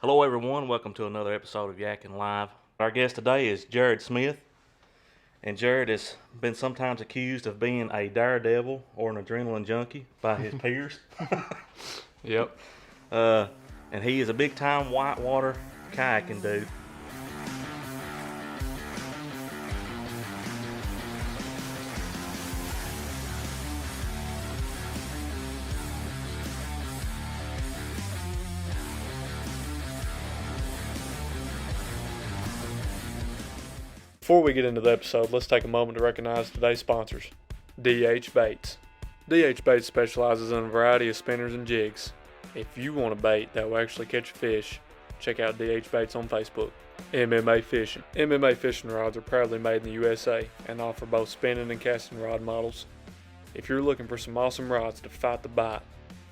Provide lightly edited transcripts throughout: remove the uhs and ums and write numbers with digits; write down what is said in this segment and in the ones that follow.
Hello, everyone. Welcome to another episode of Yakking Live. Our guest today is Jared Smith, and Jared has been sometimes accused of being a daredevil or an adrenaline junkie by his peers. Yep. Uh, and he is a big-time whitewater kayaking dude. Before we get into the episode, let's take a moment to recognize today's sponsors. DH Baits. DH Baits specializes in a variety of spinners and jigs. If you want a bait that will actually catch a fish, check out DH Baits on Facebook. MMA Fishing. MMA fishing rods are proudly made in the USA and offer both spinning and casting rod models. If you're looking for some awesome rods to fight the bite,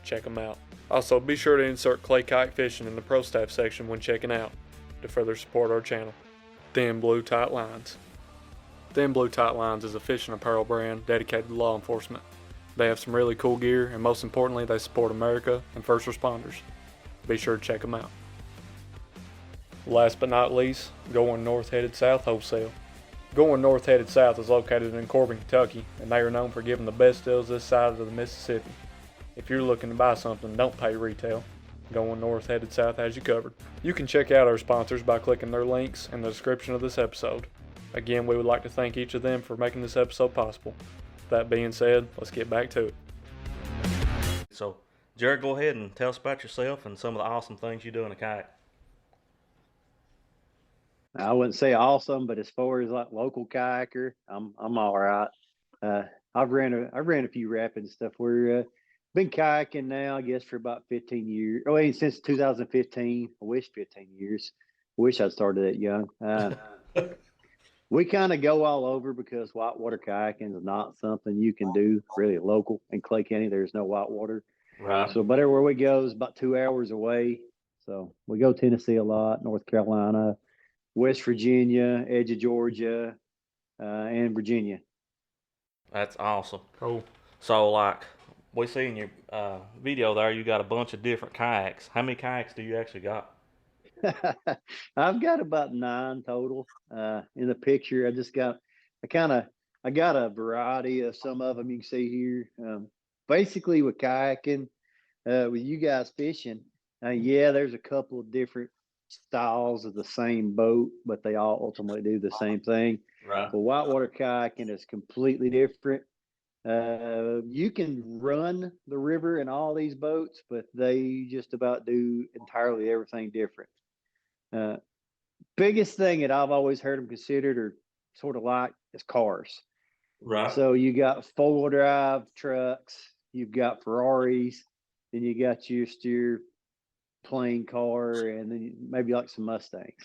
check them out. Also, be sure to insert Clay Kayak Fishing in the Pro Staff section when checking out to further support our channel. Thin Blue Tight Lines. Thin Blue Tight Lines is a fishing apparel brand dedicated to law enforcement. They have some really cool gear, and most importantly, they support America and first responders. Be sure to check them out. Last but not least, Going North Headed South Wholesale. Going North Headed South is located in Corbin, Kentucky, and they are known for giving the best deals this side of the Mississippi. If you're looking to buy something, don't pay retail. Going North Headed South has you covered. You can check out our sponsors by clicking their links in the description of this episode. Again, we would like to thank each of them for making this episode possible. That being said, let's get back to it. So, Jared, go ahead and tell us about yourself and some of the awesome things you do in a kayak. I wouldn't say awesome, but as far as like local kayaker, I'm all right. I've ran a few rapids and stuff. We're been kayaking now, I guess, for about 15 years. Oh, wait, since 2015. I wish 15 years. Wish I'd started that young. We kind of go all over because whitewater kayaking is not something you can do really local in Clay County. There's no whitewater. Right. So, but everywhere we go is about 2 hours away. So we go Tennessee a lot, North Carolina, West Virginia, edge of Georgia, and Virginia. That's awesome. Cool. So, like, we see in your video there, you got a bunch of different kayaks. How many kayaks do you actually got? I've got about 9 total. In the picture, I got a variety of some of them you can see here. Basically with kayaking, with you guys fishing, yeah, there's a couple of different styles of the same boat, but they all ultimately do the same thing. Right. But whitewater kayaking is completely different. You can run the river in all these boats, but they just about do entirely everything different. Biggest thing that I've always heard them considered or sort of like is cars. Right. So you got 4-wheel drive trucks, you've got Ferraris, then you got your plane car, and then maybe like some Mustangs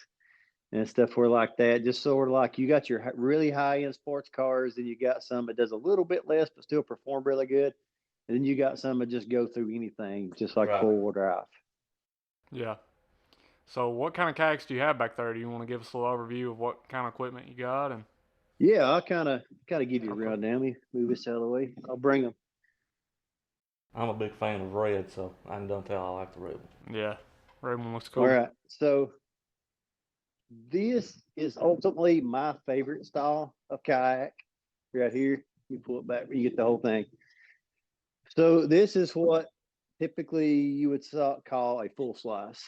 and stuff where like that. Just sort of like you got your really high end sports cars, then you got some that does a little bit less but still perform really good, and then you got some that just go through anything, just like Right. 4-wheel drive. Yeah. So what kind of kayaks do you have back there? Do you want to give us a little overview of what kind of equipment you got? And Yeah, I'll kind of give you a rundown. Let me move this out of the way. I'll bring them. I'm a big fan of red, so I can don't tell I like the red one. yeah, red one looks cool. All right, so this is ultimately my favorite style of kayak. Right here, you pull it back, you get the whole thing. So this is what typically you would call a full slice.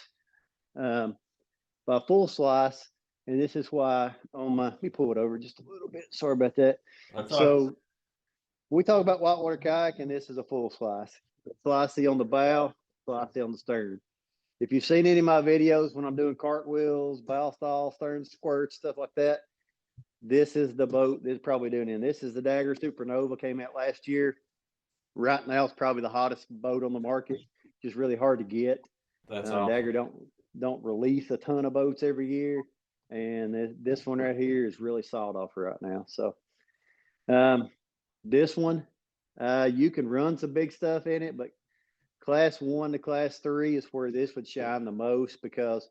By full slice, and this is why on my, let me pull it over just a little bit. Sorry about that. That's So we talk about whitewater kayak, and this is a full slice. Slicey on the bow, slicey on the stern. If you've seen any of my videos when I'm doing cartwheels, bow stall, stern squirts, stuff like that, this is the boat that's probably doing it. This is the Dagger Supernova, came out last year. Right now, it's probably the hottest boat on the market. Just really hard to get. That's awesome. Dagger don't release a ton of boats every year, and this one right here is really sought after right now. So, this one, you can run some big stuff in it, but class 1 to class 3 is where this would shine the most, because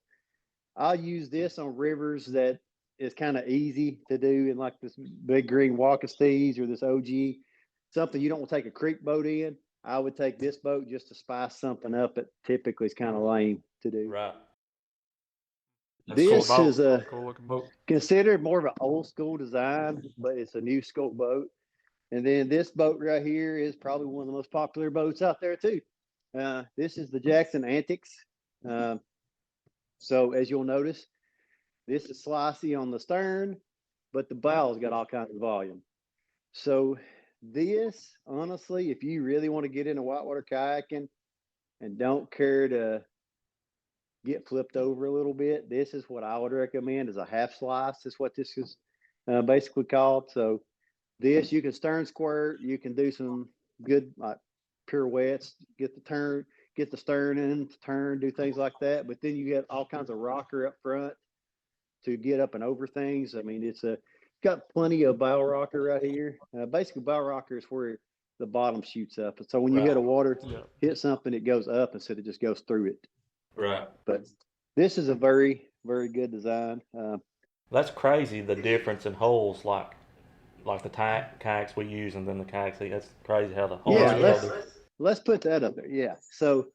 I'll use this on rivers that is kind of easy to do in, like this Big Green Waukestas or this OG, something you don't want to take a creek boat in. I would take this boat just to spice something up that typically is kind of lame to do. Right. This Cool is boat. a Cool looking boat. considered more of an old school design, but it's a new school boat. And then this boat right here is probably one of the most popular boats out there too. This is the Jackson Antics. Uh, so as you'll notice, this is slicey on the stern, but the bow's got all kinds of volume. So this, honestly, if you really want to get into whitewater kayaking and don't care to get flipped over a little bit, this is what I would recommend as a half slice is what this is basically called. So this, you can stern squirt, you can do some good like pirouettes, get the stern in, turn, do things like that. But then you get all kinds of rocker up front to get up and over things. I mean, it's got plenty of bow rocker right here. Basically, bow rocker is where the bottom shoots up. So when you hit a water, hit something, it goes up instead of just goes through it. Right. But this is a very, very good design. That's crazy, the difference in holes, like the kayaks we use and then the kayaks. That's crazy how the holes let's put that up there. Yeah. So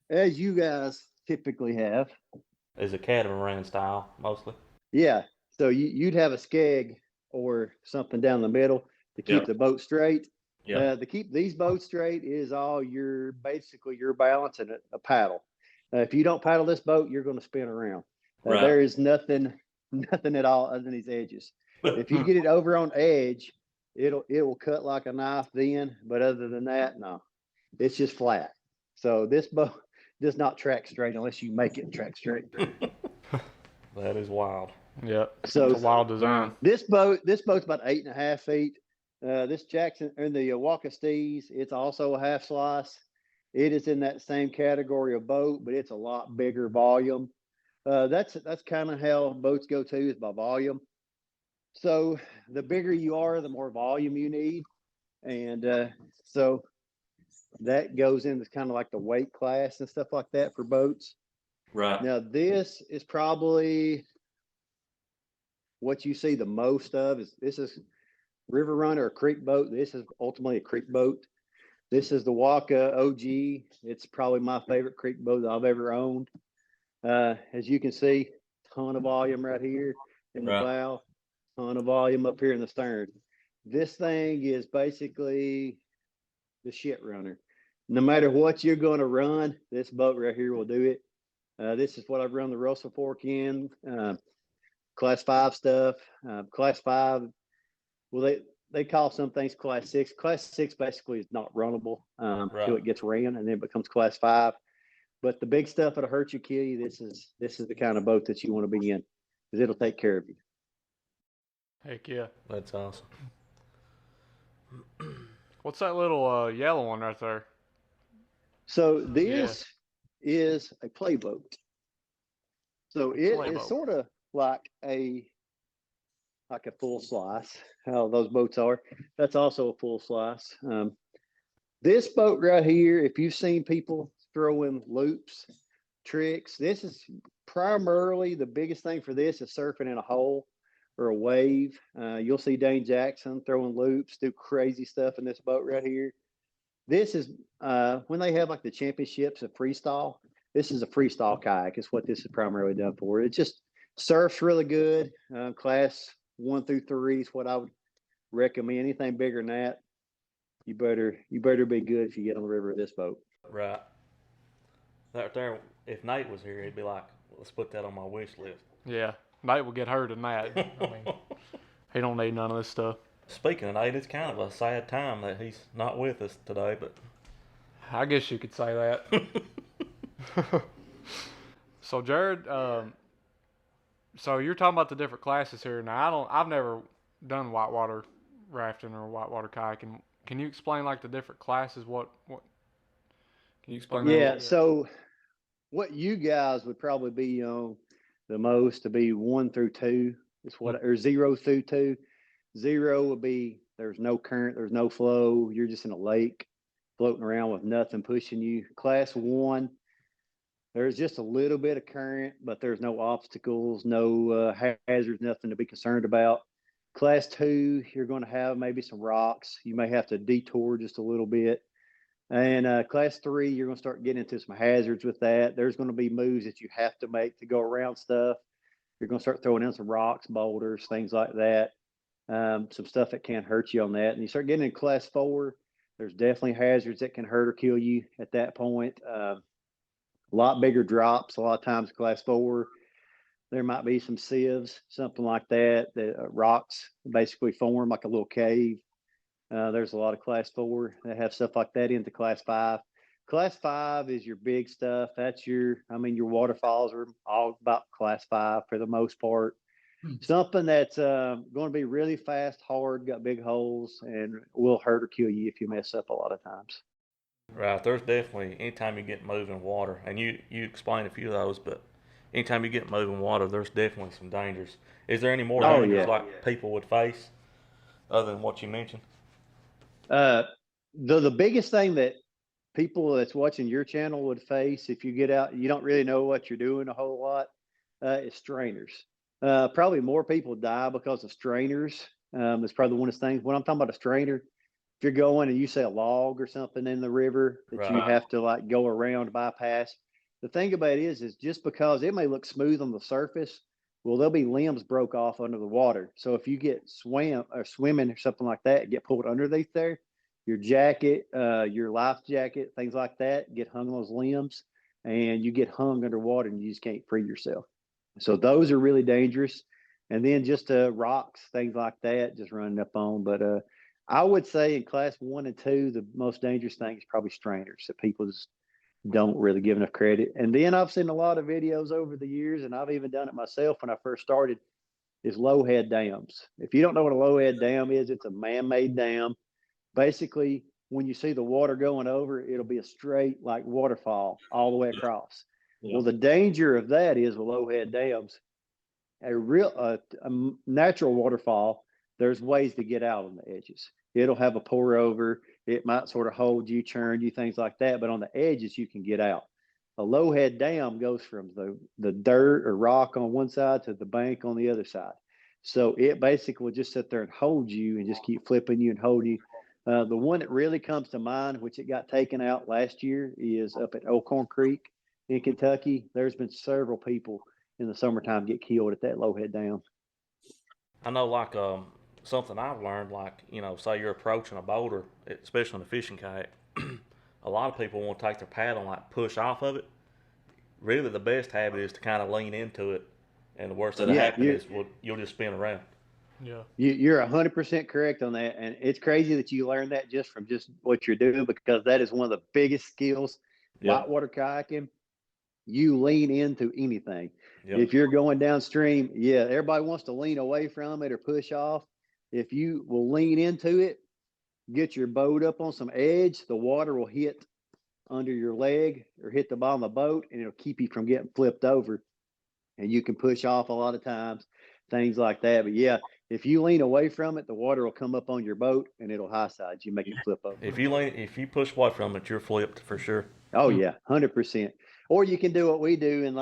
as you guys typically have, is a catamaran style mostly. Yeah. So you'd have a skeg or something down the middle to keep the boat straight. To keep these boats straight is all basically your balance and a paddle. If you don't paddle this boat, you're going to spin around. There is nothing at all other than these edges. If you get it over on edge, it will cut like a knife then. But other than that, no, it's just flat. So this boat does not track straight unless you make it track straight. That is wild. Yeah. So it's a wild design. This boat's about 8.5 feet. This Jackson and the Waka Steez, it's also a half slice. It is in that same category of boat, but it's a lot bigger volume. That's kind of how boats go too, is by volume. So the bigger you are, the more volume you need, and so that goes into kind of like the weight class and stuff like that for boats. Right. Now this is probably what you see the most of. This is river runner or creek boat. This is ultimately a creek boat. This is the Waka OG. It's probably my favorite creek boat that I've ever owned. As you can see, ton of volume right here in the bow, ton of volume up here in the stern. This thing is basically the shit runner. No matter what you're going to run, this boat right here will do it. This is what I've run the Russell Fork in, class 5 stuff. Class 5, well, they call some things class 6. Class 6 basically is not runnable until it gets ran, and then it becomes class 5. But the big stuff that'll hurt you, kill you, this is the kind of boat that you want to be in, because it'll take care of you. Heck yeah. That's awesome. What's that little yellow one right there? So this is a play boat. So it is sort of like a full slice, how those boats are. That's also a full slice. This boat right here, if you've seen people throwing loops, tricks, this is primarily the biggest thing for this is surfing in a hole or a wave. You'll see Dane Jackson throwing loops, do crazy stuff in this boat right here. This is when they have like the championships of freestyle. This is a freestyle kayak. Is what this is primarily done for. It just surfs really good. Class 1 through 3 is what I would recommend. Anything bigger than that, you better be good if you get on the river with this boat. Right. That there, if Nate was here, he'd be like, let's put that on my wish list. Yeah. Nate will get hurt in that. I mean, he don't need none of this stuff. Speaking of Nate, it's kind of a sad time that he's not with us today, but I guess you could say that. So Jared, so you're talking about the different classes here. Now I've never done whitewater rafting or whitewater kayaking. Can you explain like the different classes? What can you explain? Yeah. So what you guys would probably be on the most to be 1 through 2 is what, or 0 through 2. 0 would be there's no current, there's no flow. You're just in a lake floating around with nothing pushing you. Class 1, there's just a little bit of current, but there's no obstacles, no hazards, nothing to be concerned about. Class 2, you're going to have maybe some rocks. You may have to detour just a little bit. And class 3, you're going to start getting into some hazards with that. There's going to be moves that you have to make to go around stuff. You're going to start throwing in some rocks, boulders, things like that. Some stuff that can hurt you on that. And you start getting in class 4, there's definitely hazards that can hurt or kill you at that point. A lot bigger drops. A lot of times, class 4, there might be some sieves, something like that. The rocks basically form like a little cave. There's a lot of class 4 that have stuff like that into class 5. Class 5 is your big stuff. That's your waterfalls are all about class 5 for the most part. Something that's going to be really fast, hard, got big holes, and will hurt or kill you if you mess up a lot of times. Right. There's definitely, anytime you get moving water, and you explained a few of those, but anytime you get moving water, there's definitely some dangers. Is there any more dangers like people would face other than what you mentioned? The biggest thing that people that's watching your channel would face if you get out, you don't really know what you're doing a whole lot, is strainers. Probably more people die because of strainers. It's probably one of the things. When I'm talking about a strainer, if you're going and you see a log or something in the river that you have to like go around, bypass. The thing about it is just because it may look smooth on the surface, well, there'll be limbs broke off under the water. So if you get swimming or something like that, get pulled underneath there, your jacket, your life jacket, things like that, get hung on those limbs, and you get hung underwater and you just can't free yourself. So those are really dangerous. And then just rocks, things like that, just running up on. But I would say in class 1 and 2, the most dangerous thing is probably strainers that people just don't really give enough credit. And then I've seen a lot of videos over the years, and I've even done it myself when I first started, is low head dams. If you don't know what a low head dam is, it's a man-made dam. Basically, when you see the water going over, it'll be a straight like waterfall all the way across. Yeah. Well, the danger of that is with low head dams, a natural waterfall, there's ways to get out on the edges. It'll have a pour over. It might sort of hold you, churn you, things like that. But on the edges, you can get out. A low head dam goes from the dirt or rock on one side to the bank on the other side. So it basically will just sit there and hold you and just keep flipping you and holding you. The one that really comes to mind, which it got taken out last year, is up at Elkhorn Creek in Kentucky. There's been several people in the summertime get killed at that low head dam. I know, like something I've learned, like say you're approaching a boulder, especially in a fishing kayak. A lot of people want to take their paddle and like push off of it. Really, the best habit is to kind of lean into it, and the worst that'll happen is you'll just spin around. Yeah, you're 100% correct on that, and it's crazy that you learned that just from just what you're doing, because that is one of the biggest skills. Whitewater kayaking, you lean into anything. If you're going downstream, everybody wants to lean away from it or push off. If you will lean into it, get your boat up on some edge, the water will hit under your leg or hit the bottom of the boat, and it'll keep you from getting flipped over. And you can push off a lot of times, things like that. But if you lean away from it, the water will come up on your boat and it'll high side you, make you flip over. If you push away from it, you're flipped for sure. Oh yeah, 100%. Or you can do what we do in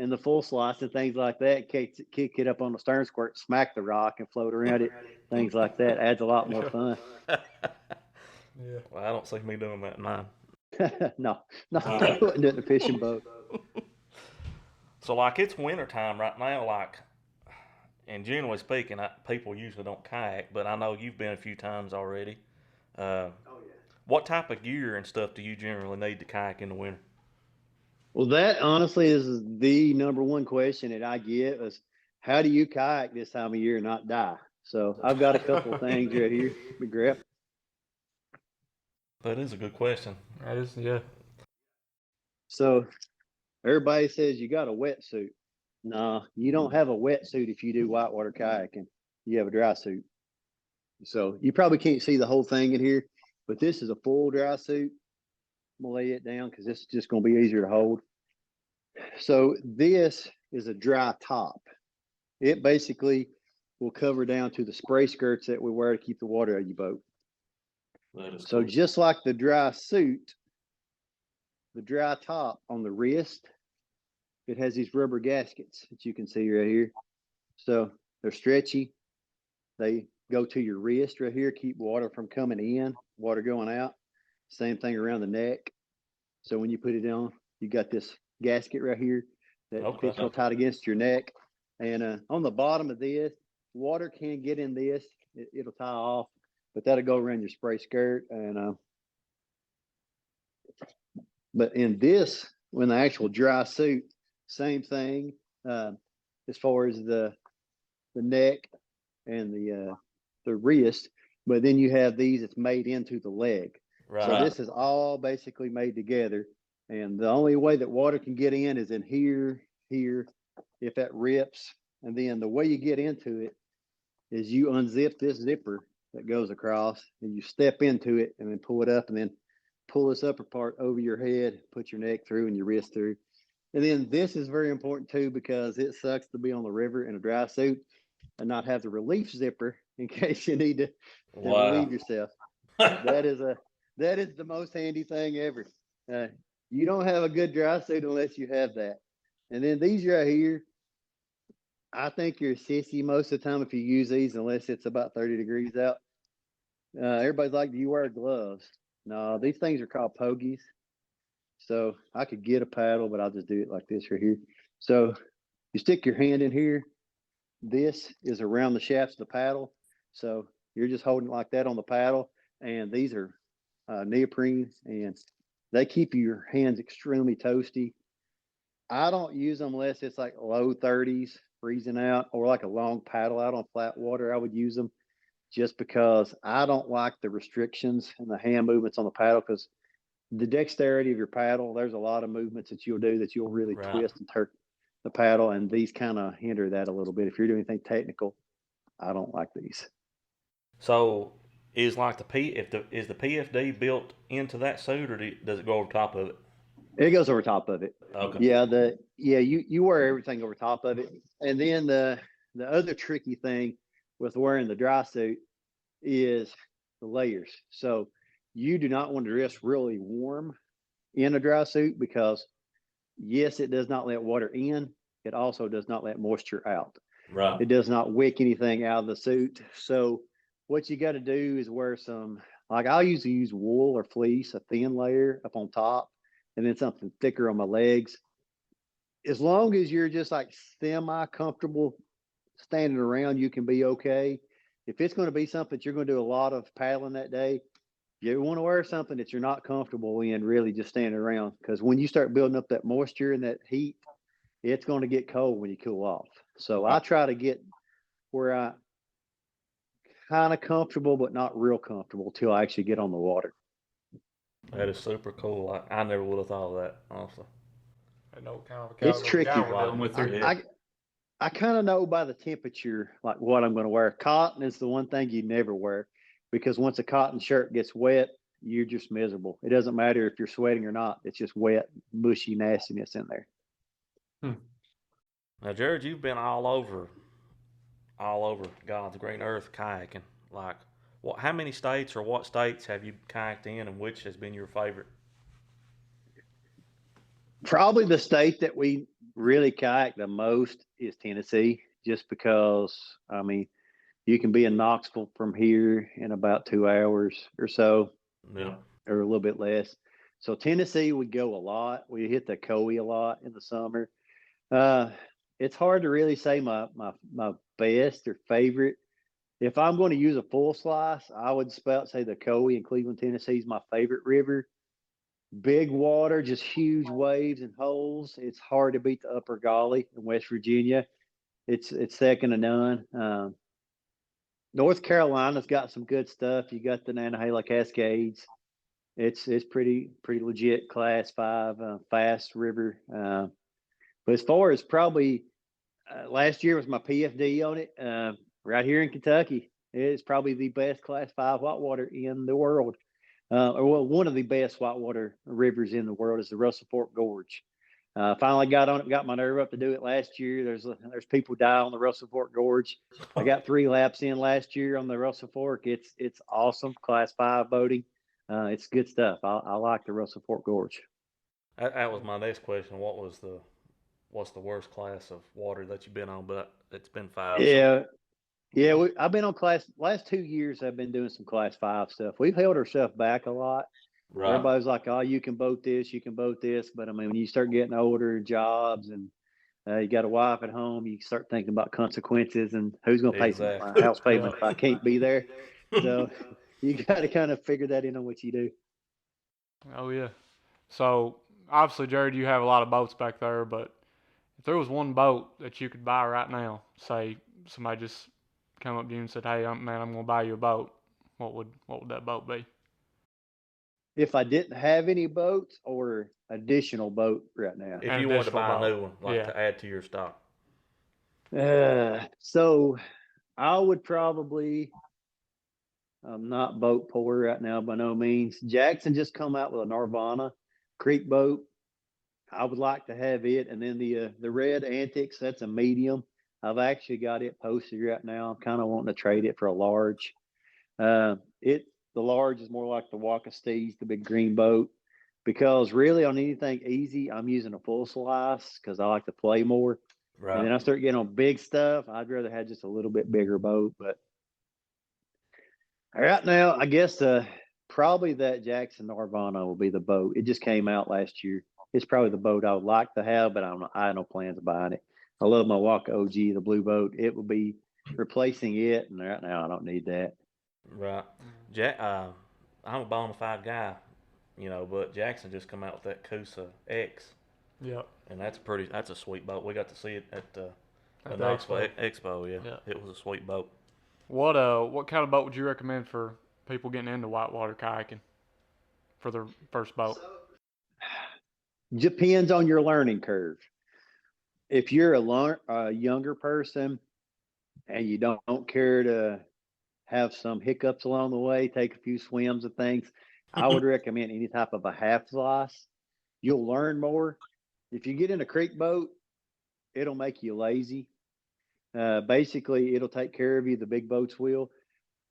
the full slice and things like that. Kick it up on the stern squirt, smack the rock and float around it. Things like that adds a lot more fun. Yeah. Well, I don't see me doing that in mine. No, I wouldn't do it in a fishing boat. So like it's wintertime right now, like, and generally speaking, people usually don't kayak, but I know you've been a few times already. What type of gear and stuff do you generally need to kayak in the winter? Well, that honestly is the number one question that I get is, how do you kayak this time of year and not die? So I've got a couple of things right here. Grab. That is a good question. That is, yeah. So everybody says you got a wetsuit. No, you don't have a wetsuit if you do whitewater kayaking. You have a dry suit. So you probably can't see the whole thing in here, but this is a full dry suit. I'm gonna lay it down because this is just gonna be easier to hold. So this is a dry top. It basically will cover down to the spray skirts that we wear to keep the water out of your boat. So cool. Just like the dry suit, the dry top on the wrist, it has these rubber gaskets that you can see right here. So they're stretchy. They go to your wrist right here, keep water from coming in, water going out. Same thing around the neck. So when you put it on, you got this gasket right here that fits real tight against your neck. And on the bottom of this, water can get in this. It'll tie off, but that'll go around your spray skirt. And but in this, when the actual dry suit, same thing. As far as the neck and the wrist, but then you have these that's made into the leg. Right. So this is all basically made together, and the only way that water can get in is in here, if that rips, and then the way you get into it is you unzip this zipper that goes across, and you step into it, and then pull it up, and then pull this upper part over your head, put your neck through and your wrist through. And then this is very important too, because it sucks to be on the river in a dry suit and not have the relief zipper in case you need to relieve yourself. That is the most handy thing ever. You don't have a good dry suit unless you have that. And then these right here, I think you're a sissy most of the time if you use these, unless it's about 30 degrees out. Everybody's like, do you wear gloves? No, these things are called pogies. So I could get a paddle, but I'll just do it like this right here. So you stick your hand in here. This is around the shafts of the paddle. So you're just holding it like that on the paddle. And these are neoprene, and they keep your hands extremely toasty. I don't use them unless it's like low 30s, freezing out, or like a long paddle out on flat water. I would use them just because I don't like the restrictions and the hand movements on the paddle, because the dexterity of your paddle, there's a lot of movements that you'll do that you'll really twist and turn the paddle, and these kind of hinder that a little bit. If you're doing anything technical, I don't like these. So is like is the PFD built into that suit, or does it go over top of it? It goes over top of it. Okay. Yeah, you wear everything over top of it. And then the other tricky thing with wearing the dry suit is the layers. So you do not want to dress really warm in a dry suit, because yes, it does not let water in. It also does not let moisture out. Right. It does not wick anything out of the suit. So what you got to do is wear some, like I'll usually use wool or fleece, a thin layer up on top, and then something thicker on my legs. As long as you're just like semi comfortable standing around, you can be okay. If it's going to be something that you're going to do a lot of paddling that day, you want to wear something that you're not comfortable in, really just standing around, because when you start building up that moisture and that heat, it's going to get cold when you cool off. So I try to get where I kind of comfortable, but not real comfortable till I actually get on the water. That is super cool. I never would have thought of that, honestly. I know what kind of It's tricky. with I kind of know by the temperature, like what I'm going to wear. Cotton is the one thing you never wear, because once a cotton shirt gets wet, you're just miserable. It doesn't matter if you're sweating or not. It's just wet, bushy nastiness in there. Now, Jared, you've been all over God's green earth kayaking. Like, how many states or what states have you kayaked in, and which has been your favorite? Probably the state that we really kayak the most is Tennessee, just because, I mean, you can be in Knoxville from here in about 2 hours or so, Yeah. or a little bit less. So Tennessee, we go a lot. We hit the Coe a lot in the summer. It's hard to really say my best or favorite. If I'm going to use a full slice, I would say the Coe in Cleveland, Tennessee is my favorite river. Big water, just huge waves and holes. It's hard to beat the Upper Gauley in West Virginia. It's second to none. North Carolina's got some good stuff. You got the Nantahala Cascades. It's pretty legit Class 5 fast river. But as far as probably last year was my PFD on it, right here in Kentucky. It's probably the best Class 5 whitewater in the world. One of the best whitewater rivers in the world is the Russell Fork Gorge. Finally got on it, got my nerve up to do it last year. There's people die on the Russell Fork Gorge. I got 3 laps in last year on the Russell Fork. It's awesome, Class 5 boating. It's good stuff. I like the Russell Fork Gorge. That was my next question. What's the worst class of water that you've been on? But it's been 5. Yeah. So. Yeah, I've been on last 2 years. I've been doing some Class 5 stuff. We've held ourselves back a lot. Right. Everybody's like, "Oh, you can boat this, you can boat this," but I mean, when you start getting older, jobs and You got a wife at home. You start thinking about consequences and who's going to pay some my Exactly. house payment if I can't be there. So you got to kind of figure that in on what you do. Oh yeah. So obviously, Jared, you have a lot of boats back there, but if there was one boat that you could buy right now, say somebody just come up to you and said, "Hey, man, I'm going to buy you a boat," what would that boat be? If I didn't have any boats or additional boat right now. If An you wanted to additional buy a boat. new one, like Yeah. to add to your stock. So I would probably, I'm not boat poor right now by no means. Jackson just come out with a Nirvana creek boat. I would like to have it, and then the red Antics. That's a medium. I've actually got it posted right now. I'm kind of wanting to trade it for a large. It the large is more like the Waka Steez, the big green boat. Because really on anything easy, I'm using a full slice because I like to play more. And Right. then I start getting on big stuff. I'd rather have just a little bit bigger boat. But right now, I guess probably that Jackson Nirvana will be the boat. It just came out last year. It's probably the boat I would like to have, but I have no plans of buying it. I love my Waka OG, the blue boat. It will be replacing it, and right now I don't need that. Right. Jack, I'm a bona fide guy, but Jackson just come out with that Kusa X, Yep. and that's a sweet boat. We got to see it at the At the Knoxville expo. Expo. Yeah, Yeah. it was a sweet boat. What kind of boat would you recommend for people getting into whitewater kayaking for their first boat? Depends on your learning curve. If you're a younger person and you don't care to have some hiccups along the way, take a few swims and things, I would recommend any type of a half slice. You'll learn more. If you get in a creek boat, it'll make you lazy. Basically, it'll take care of you. The big boats will,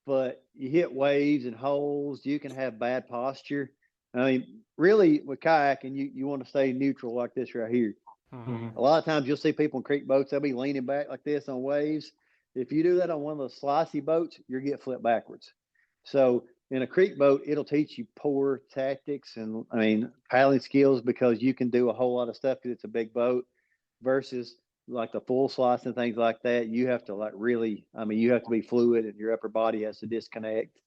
but you hit waves and holes. You can have bad posture. I mean, really, with kayaking, you want to stay neutral like this right here. Mm-hmm. A lot of times you'll see people in creek boats, they'll be leaning back like this on waves. If you do that on one of those slicey boats, you'll get flipped backwards. So in a creek boat, it'll teach you poor tactics and paddling skills because you can do a whole lot of stuff because it's a big boat versus like the full slice and things like that. You have to you have to be fluid and your upper body has to disconnect.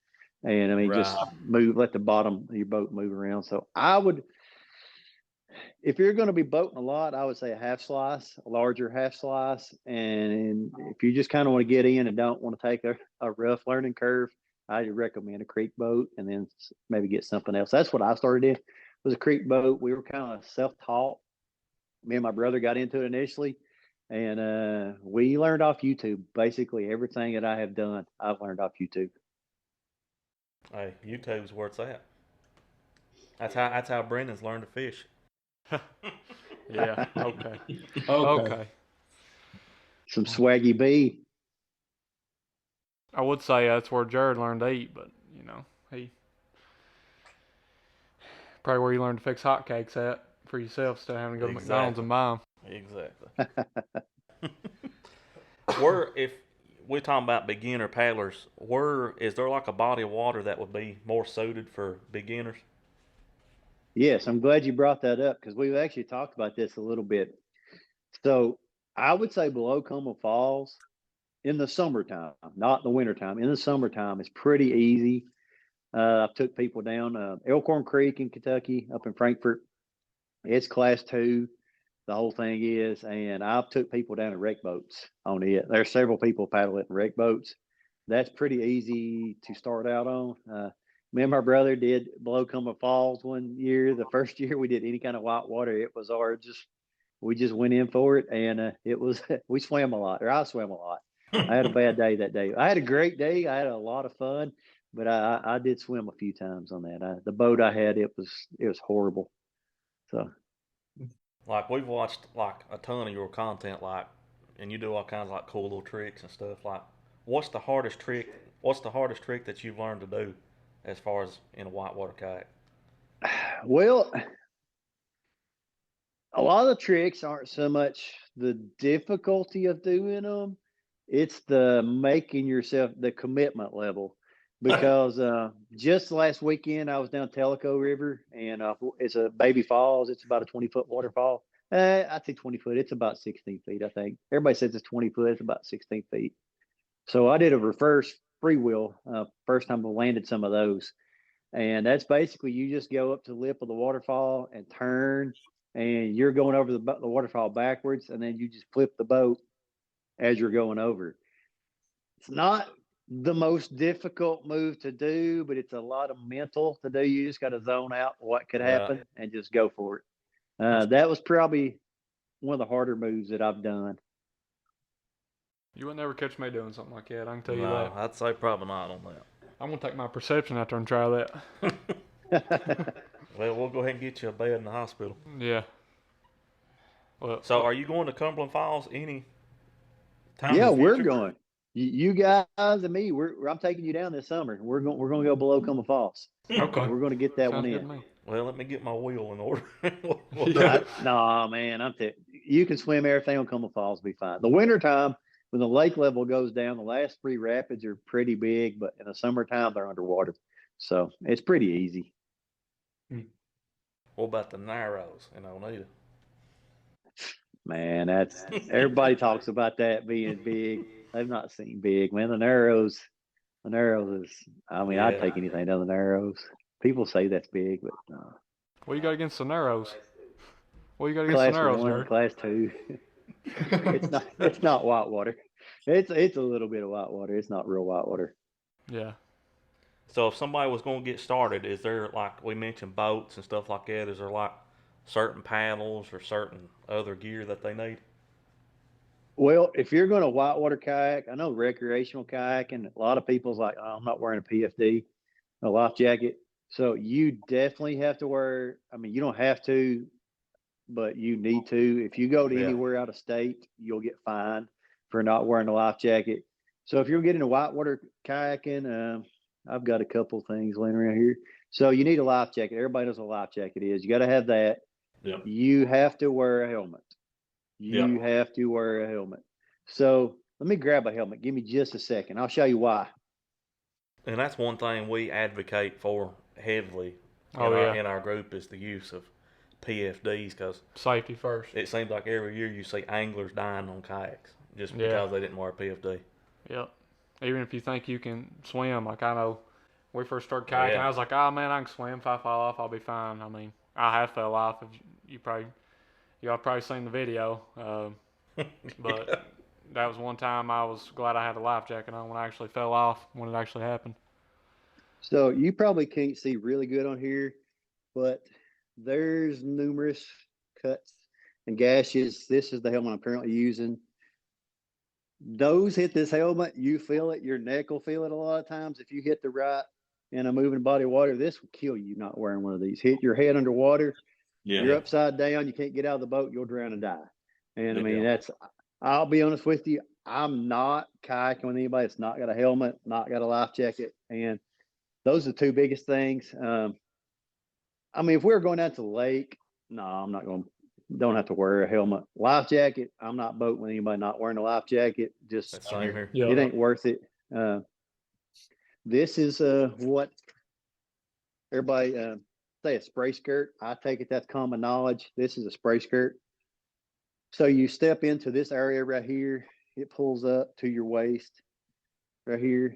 And just Right. move, let the bottom of your boat move around. So I would, if you're going to be boating a lot, I would say a half slice, a larger half slice. And if you just kind of want to get in and don't want to take a rough learning curve, I recommend a creek boat and then maybe get something else. That's what I started in, was a creek boat. We were kind of self-taught. Me and my brother got into it initially, and we learned off YouTube. Basically, everything that I have done, I've learned off YouTube. Hey, YouTube's where it's at. That's how Brendan's learned to fish. Yeah. Okay. Okay. Okay. Some swaggy B. I would say that's where Jared learned to eat, but he probably where you learned to fix hotcakes at for yourself instead of having to go to McDonald's and buy them. Exactly. If we're talking about beginner paddlers, is there like a body of water that would be more suited for beginners? Yes, I'm glad you brought that up because we've actually talked about this a little bit. So I would say below Como Falls in the summertime, not the wintertime. In the summertime, it's pretty easy. I've took people down Elkhorn Creek in Kentucky, up in Frankfort. It's class 2. The whole thing is, and I've took people down in wreck boats on it. There's several people paddle it in wreck boats. That's pretty easy to start out on. Me and my brother did Below Como Falls one year. The first year we did any kind of white water, it was we just went in for it, and it was we swam a lot, or I swam a lot. I had a bad day that day. I had a great day. I had a lot of fun, but I did swim a few times on that. The boat I had, it was horrible. So Like we've watched like a ton of your content, and you do all kinds of like cool little tricks and stuff. Like, what's the hardest trick? What's the hardest trick that you've learned to do, as far as in a whitewater kayak? well, a lot of the tricks aren't so much the difficulty of doing them, it's the making yourself the commitment level. Because just last weekend I was down Tellico River, and it's a baby falls. It's about a 20-foot waterfall. I'd say 20 foot. It's about 16 feet, I think. Everybody says it's 20 foot. It's about 16 feet. So I did a reverse freewheel first time I landed some of those. And that's basically you just go up to the lip of the waterfall and turn, and you're going over the waterfall backwards, and then you just flip the boat as you're going over. It's not the most difficult move to do, but it's a lot of mental to do. You just got to zone out what could Yeah. happen and just go for it. That was probably one of the harder moves that I've done. You would never catch me doing something like that. I can tell you No, that. I'd say probably not on that. I'm gonna take my perception out there and try that. Well, we'll go ahead and get you a bed in the hospital. Yeah. Well, So, are you going to Cumberland Falls any time Yeah, in the we're future? going. You guys and me, I'm taking you down this summer. We're going to go below Cumberland Falls. okay. We're going to get that Sounds one good in. to me. Well, let me get my wheel in order. We'll do Yeah. it. No, man, you can swim everything on Cumberland Falls, be fine. The wintertime, when the lake level goes down, the last three rapids are pretty big, but in the summertime they're underwater, so it's pretty easy. What about the Narrows in Oneida? Man, that's everybody talks about that being big. They've not seen big, man. The Narrows is. I mean, I'd Yeah. take anything down the Narrows. People say that's big, but no. What you got against the Narrows? What you got against the Class Narrows, one, Jared? class two. It's not whitewater. It's a little bit of whitewater. It's not real whitewater. Yeah. So, if somebody was going to get started, is there, like we mentioned, boats and stuff like that? Is there like certain paddles or certain other gear that they need? Well, if you're going to whitewater kayak, I know recreational kayaking. A lot of people's like, oh, I'm not wearing a PFD, a life jacket. So you definitely have to wear. I mean, you don't have to, but you need to. If you go to Yeah. anywhere out of state, you'll get fined for not wearing a life jacket. So if you're getting a whitewater kayaking, I've got a couple things laying around here. So you need a life jacket. Everybody knows what a life jacket is. You got to have that. Yeah. You have to wear a helmet. You Yeah. have to wear a helmet. So let me grab a helmet. Give me just a second. I'll show you why. And that's one thing we advocate for heavily Oh yeah. in our group is the use of PFDs because Safety first. it seems like every year you see anglers dying on kayaks just Yeah. because they didn't wear a PFD. Yep. Even if you think you can swim, like I know, when we first started kayaking, Yeah. I was like, oh man, I can swim. If I fall off, I'll be fine. I mean, I have fell off. If y'all probably seen the video, but that was one time I was glad I had a life jacket on when I actually fell off when it actually happened. So you probably can't see really good on here, but there's numerous cuts and gashes. This is the helmet I'm currently using. Those hit this helmet, you feel it. Your neck will feel it a lot of times. If you hit the right in a moving body of water, this will kill you not wearing one of these. Hit your head underwater. Yeah. You're upside down. You can't get out of the boat. You'll drown and die. And I mean, Yeah. I'll be honest with you. I'm not kayaking with anybody that's not got a helmet, not got a life jacket. And those are the two biggest things. I mean, if we were going out to the lake, no, I'm not going. Don't have to wear a helmet. Life jacket. I'm not boating with anybody not wearing a life jacket. Just That's same here. Yeah. it ain't worth it. This is what everybody say a spray skirt. I take it that's common knowledge. This is a spray skirt. So you step into this area right here. It pulls up to your waist right here.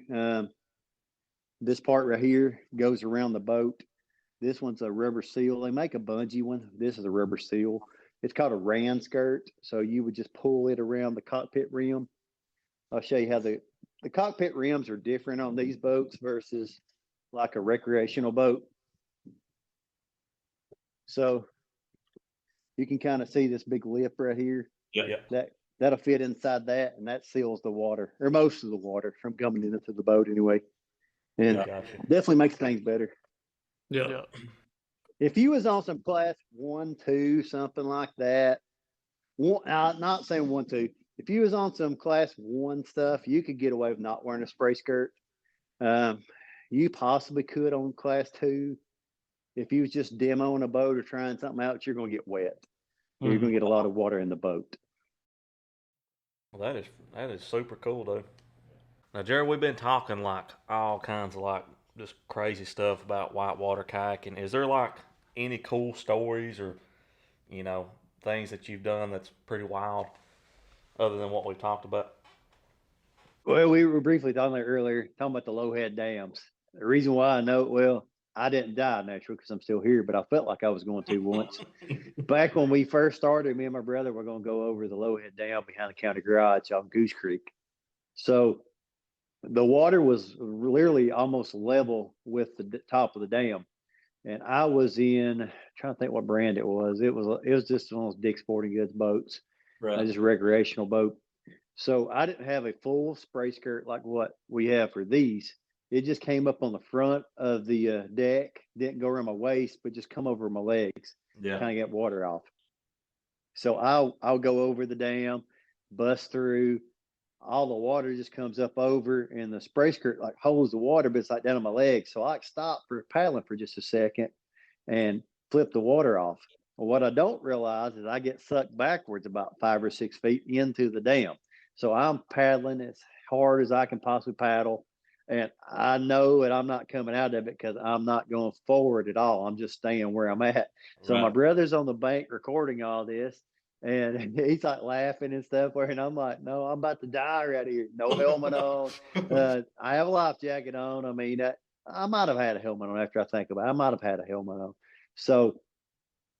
This part right here goes around the boat. This one's a rubber seal. They make a bungee one. This is a rubber seal. It's called a ran skirt. So you would just pull it around the cockpit rim. I'll show you how the cockpit rims are different on these boats versus like a recreational boat. So you can kind of see this big lip right here. Yeah. That'll fit inside that, and that seals the water, or most of the water from coming into the boat anyway. And Gotcha. definitely makes things better. Yeah. If you was on some class 1, 2, something like that, not saying 1, 2. If you was on some class 1 stuff, you could get away with not wearing a spray skirt. You possibly could on class 2. If you was just demoing a boat or trying something out, you're going to get wet. Mm-hmm. You're going to get a lot of water in the boat. Well, that is super cool, dude. Now, Jared, we've been talking like all kinds of like just crazy stuff about whitewater kayaking. Is there like any cool stories or things that you've done that's pretty wild, other than what we talked about? Well, we were briefly talking there earlier, talking about the Lowhead dams. The reason why I know it well, I didn't die naturally because I'm still here, but I felt like I was going to once. Back when we first started, me and my brother were going to go over the Lowhead Dam behind the county garage on Goose Creek. So the water was literally almost level with the top of the dam. And I was trying to think what brand it was. It was just one of those Dick's Sporting Goods boats, just a recreational boat. So I didn't have a full spray skirt like what we have for these. It just came up on the front of the deck, didn't go around my waist, but just come over my legs, Yeah. kind of get water off. So I'll go over the dam, bust through. All the water just comes up over, and the spray skirt like holds the water, but it's like down on my legs. So I stop for paddling for just a second and flip the water off. Well, what I don't realize is I get sucked backwards about 5 or 6 feet into the dam. So I'm paddling as hard as I can possibly paddle. And I know that I'm not coming out of it because I'm not going forward at all. I'm just staying where I'm at. So my brother's on the bank recording all this. And he's like laughing and stuff. And I'm like, no, I'm about to die right here. No helmet on. I have a life jacket on. I mean, I might have had a helmet on after I think about it. I might have had a helmet on. So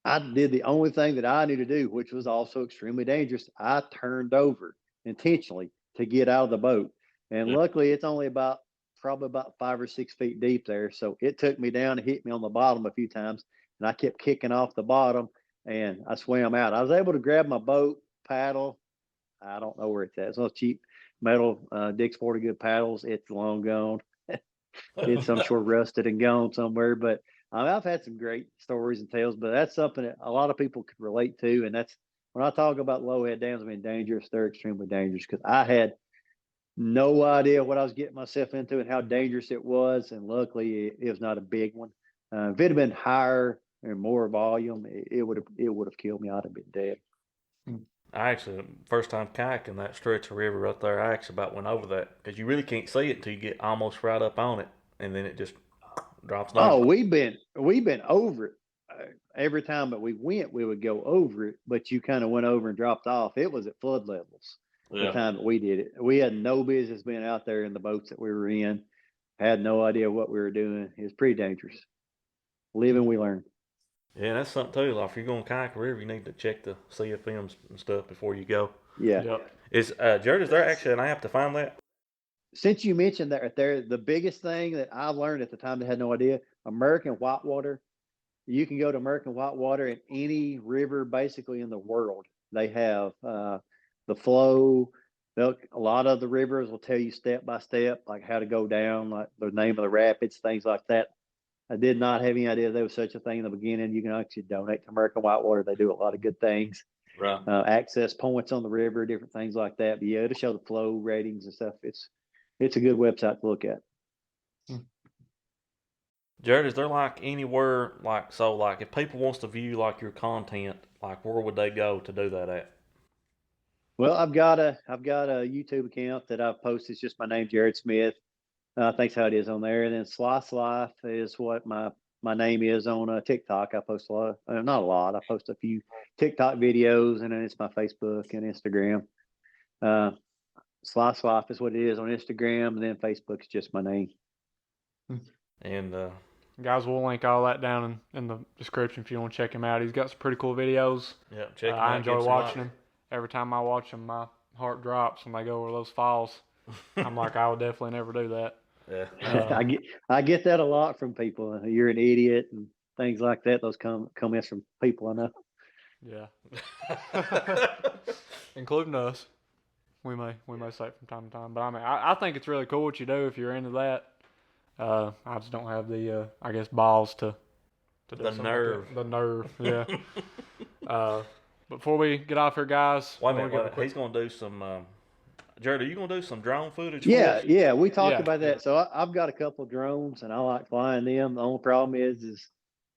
I did the only thing that I knew to do, which was also extremely dangerous. I turned over intentionally to get out of the boat. And luckily, it's only probably about 5 or 6 feet deep there. So it took me down and hit me on the bottom a few times. And I kept kicking off the bottom and I swam out. I was able to grab my boat, paddle. I don't know where it's at. It's those cheap metal Dick's Sporting Good paddles. It's long gone. It's, I'm sure, rusted and gone somewhere. But I've had some great stories and tales, but that's something that a lot of people could relate to. And that's when I talk about Lowhead dams being dangerous, they're extremely dangerous because I had no idea what I was getting myself into and how dangerous it was. And luckily, it was not a big one. If it had been higher and more volume, it would have killed me. I'd have been dead. I actually, first time kayaking that stretch of river right there, I actually about went over that because you really can't see it until you get almost right up on it, and then it just drops down. Oh, we've been over it. Every time that we went, we would go over it, but you kind of went over and dropped off. It was at flood levels the time that we did it. We had no business being out there in the boats that we were in. Had no idea what we were doing. It was pretty dangerous. Live and we learn. Yeah, that's something too. Like if you're going kayak a river, you need to check the CFMs and stuff before you go. Yeah. Yep. Jared, is there actually an app to find that? Since you mentioned that right there, the biggest thing that I learned at the time that had no idea, American Whitewater. You can go to American Whitewater in any river basically in the world. They have the flow. A lot of the rivers will tell you step by step, like how to go down, like the name of the rapids, things like that. I did not have any idea there was such a thing in the beginning. You can actually donate to American Whitewater. They do a lot of good things. Right. Access points on the river, different things like that. But yeah, it'll show the flow ratings and stuff. It's a good website to look at. Jared, is there like anywhere like if people wants to view like your content, like where would they go to do that at? Well, I've got a YouTube account that I've posted. It's just my name, Jared Smith. Thanks how it is on there. And then Slice Life is what my name is on TikTok. I post a lot, not a lot. I post a few TikTok videos, and then it's my Facebook and Instagram. Slice Life is what it is on Instagram, and then Facebook's just my name. And guys, we'll link all that down in the description if you want to check him out. He's got some pretty cool videos. Yeah, check him out. I enjoy watching him. Every time I watch them, my heart drops when they go over those falls. I'm like, I would definitely never do that. Yeah. I get that a lot from people. You're an idiot and things like that. Those comments from people I know. Yeah. Including us. We may say it from time to time. But I mean, I think it's really cool what you do if you're into that. I just don't have the I guess balls to do the nerve. The nerve, yeah. Before we get off here, guys. Wait a minute. He's going to do some. Jared, are you going to do some drone footage? Yeah, for us? yeah. We talked about that. So I've got a couple drones, and I like flying them. The only problem is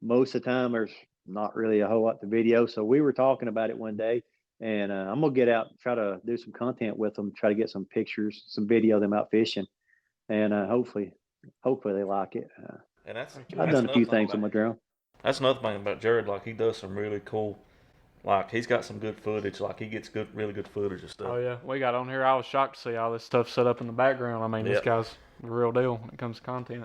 most of the time there's not really a whole lot to video. So we were talking about it one day, and I'm gonna get out and try to do some content with them. Try to get some pictures, some video of them out fishing, and hopefully they like it. And I've done a few things with my drone. That's another thing about Jared. Like he does some really cool Like, he's got some good footage. Like, he gets really good footage and stuff. Oh yeah, we got on here. I was shocked to see all this stuff set up in the background. I mean, this Yep. guy's the real deal when it comes to content.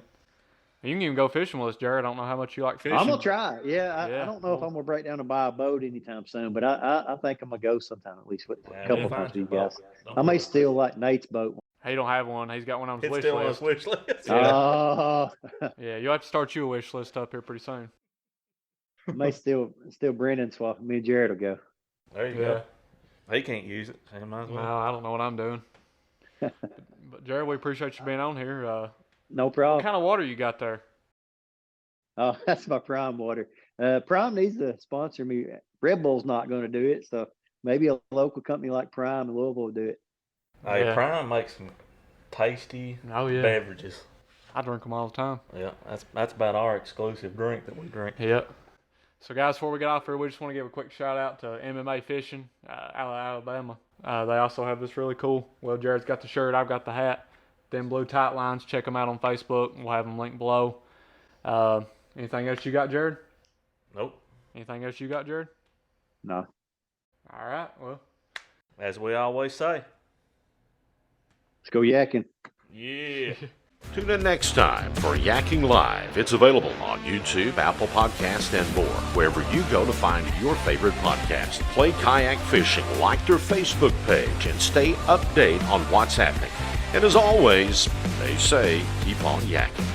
You can even go fishing with us, Jared. I don't know how much you like fishing. I'm gonna try it. Yeah, Yeah. I don't know if I'm gonna break down and buy a boat anytime soon, but I think I'm gonna go sometime at least with Yeah, a couple we'll times find with you you a guys. boat. Don't I may worry. steal like Nate's boat. He don't have one. He's got one on his It's wish still on list. his wish list. Oh, Yeah, you'll have to start you a wish list up here pretty soon. I may steal Brendan swap. Me and Jared will go. There you go. He can't use it. So he might as No, well. I don't know what I'm doing. But Jared, we appreciate you being on here. No What problem. kind of water you got there? Oh, that's my Prime water. Prime needs to sponsor me. Red Bull's not going to do it, so maybe a local company like Prime in Louisville will do it. Hey, Yeah. Prime makes some tasty Oh yeah, beverages. I drink them all the time. Yeah, that's about our exclusive drink that we drink. Yep. So guys, before we get off here, we just want to give a quick shout out to MMA Fishing out of Alabama. They also have this really cool. Well, Jared's got the shirt. I've got the hat. Them blue tight lines. Check them out on Facebook. We'll have them linked below. Anything else you got, Jared? Nope. Anything else you got, Jared? No. All right. Well, As we always say. Let's go yakking. Yeah. Tune in next time for Yakking Live. It's available on YouTube, Apple Podcasts, and more, wherever you go to find your favorite podcast. Play kayak fishing, like their Facebook page, and stay updated on what's happening. And as always, they say, keep on yakking.